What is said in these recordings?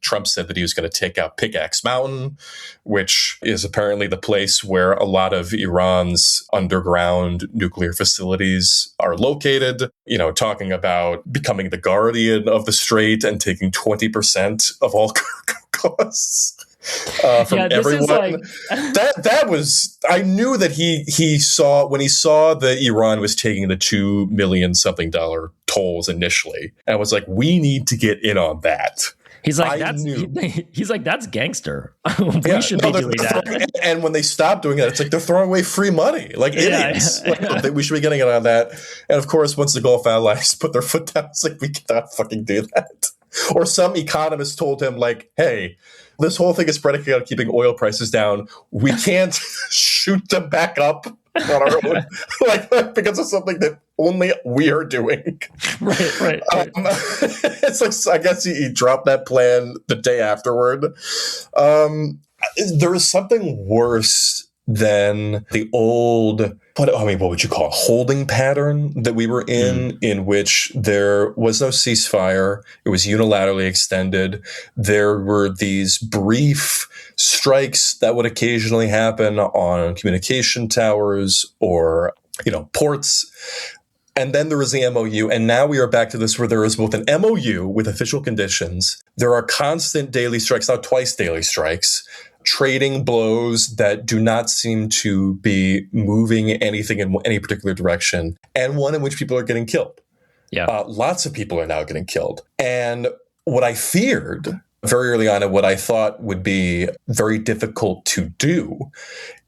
Trump said that he was going to take out Pickaxe Mountain, which is apparently the place where a lot of Iran's underground nuclear facilities are located, talking about becoming the guardian of the Strait and taking 20% of all costs. From everyone. That was, I knew that he saw, when he saw that Iran was taking the $2 million something tolls initially, and I was like, we need to get in on that. He's like, that's gangster. We should be doing that. And when they stop doing that, it's like they're throwing away free money, like idiots. Like, we should be getting in on that. And of course, once the Gulf allies put their foot down, it's like, we cannot fucking do that. Or some economist told him, like, hey, this whole thing is predicated on keeping oil prices down. We can't shoot them back up on our own, because of something that only we are doing. Right. It's like, I guess he dropped that plan the day afterward. There is something worse than the old, what would you call it, holding pattern that we were in which there was no ceasefire. It was unilaterally extended. There were these brief strikes that would occasionally happen on communication towers or, ports. And then there was the MOU. And now we are back to this where there is both an MOU with official conditions. There are constant daily strikes, now twice daily strikes, trading blows that do not seem to be moving anything in any particular direction, and one in which people are getting killed. Yeah, lots of people are now getting killed. And what I feared very early on, and what I thought would be very difficult to do,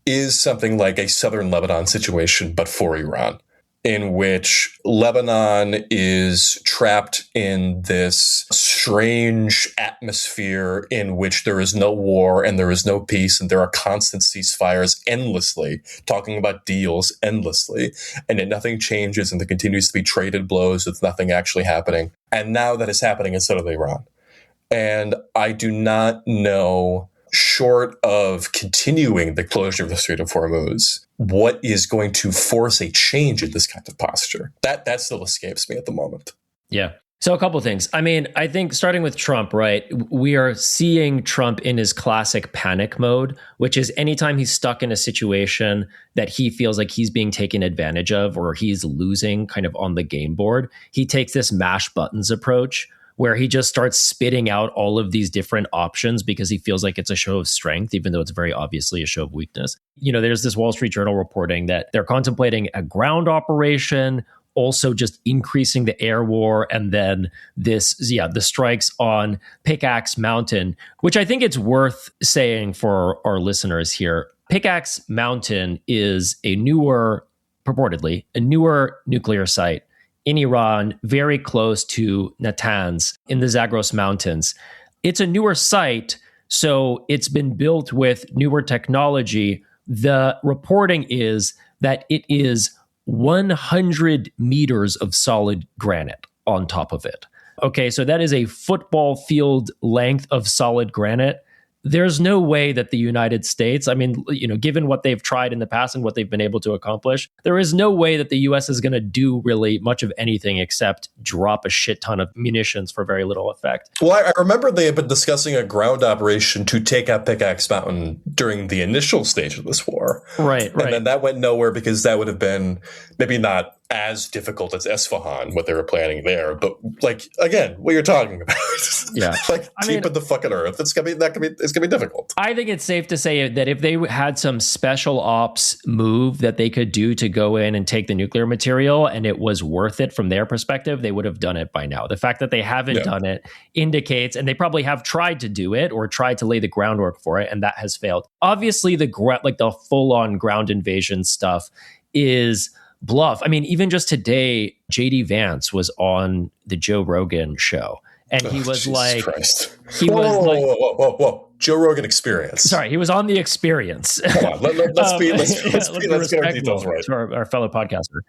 is something like a southern Lebanon situation, but for Iran, in which Lebanon is trapped in this strange atmosphere in which there is no war and there is no peace and there are constant ceasefires endlessly, talking about deals endlessly, and yet nothing changes and there continues to be traded blows with nothing actually happening. And now that is happening in southern Iran. And I do not know, short of continuing the closure of the Strait of Hormuz, what is going to force a change in this kind of posture. That still escapes me at the moment. Yeah. So a couple of things. I mean, I think starting with Trump, right? We are seeing Trump in his classic panic mode, which is anytime he's stuck in a situation that he feels like he's being taken advantage of or he's losing kind of on the game board, he takes this mash buttons approach where he just starts spitting out all of these different options because he feels like it's a show of strength, even though it's very obviously a show of weakness. There's this Wall Street Journal reporting that they're contemplating a ground operation, also just increasing the air war, and then the strikes on Pickaxe Mountain, which I think it's worth saying for our listeners here. Pickaxe Mountain is purportedly a newer nuclear site in Iran, very close to Natanz in the Zagros Mountains. It's a newer site, so it's been built with newer technology. The reporting is that it is 100 meters of solid granite on top of it. Okay, so that is a football field length of solid granite. There's no way that the United States, given what they've tried in the past and what they've been able to accomplish, there is no way that the U.S. is going to do really much of anything except drop a shit ton of munitions for very little effect. Well, I remember they had been discussing a ground operation to take out Pickaxe Mountain during the initial stage of this war. Right. And then that went nowhere because that would have been maybe not as difficult as Esfahan, what they were planning there. But again, what you're talking about. Yeah. Deep in the fucking earth. It's gonna be difficult. I think it's safe to say that if they had some special ops move that they could do to go in and take the nuclear material and it was worth it from their perspective, they would have done it by now. The fact that they haven't done it indicates, and they probably have tried to do it or tried to lay the groundwork for it, and that has failed. Obviously, the full-on ground invasion stuff is bluff. I mean, even just today, JD Vance was on the Joe Rogan show, and he was whoa. Joe Rogan Experience. Sorry, he was on the Experience. Hold on, let's get our details right. To our fellow podcaster.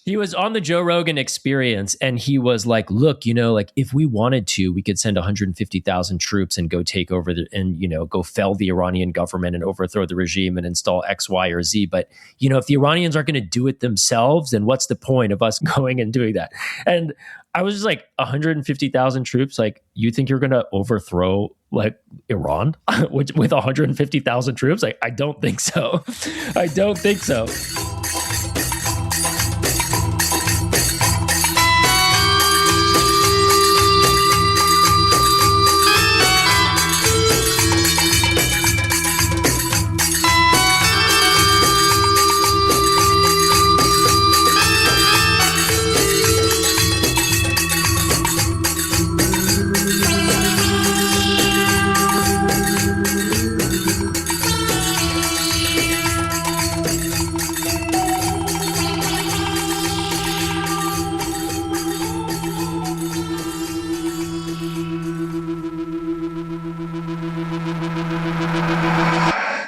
He was on the Joe Rogan Experience, and he was like, look, like if we wanted to, we could send 150,000 troops and go take over and go fell the Iranian government and overthrow the regime and install X, Y, or Z. But, if the Iranians aren't going to do it themselves, then what's the point of us going and doing that? And I was just like, 150,000 troops, like, you think you're going to overthrow like Iran with 150,000 troops? Like, I don't think so. I don't think so.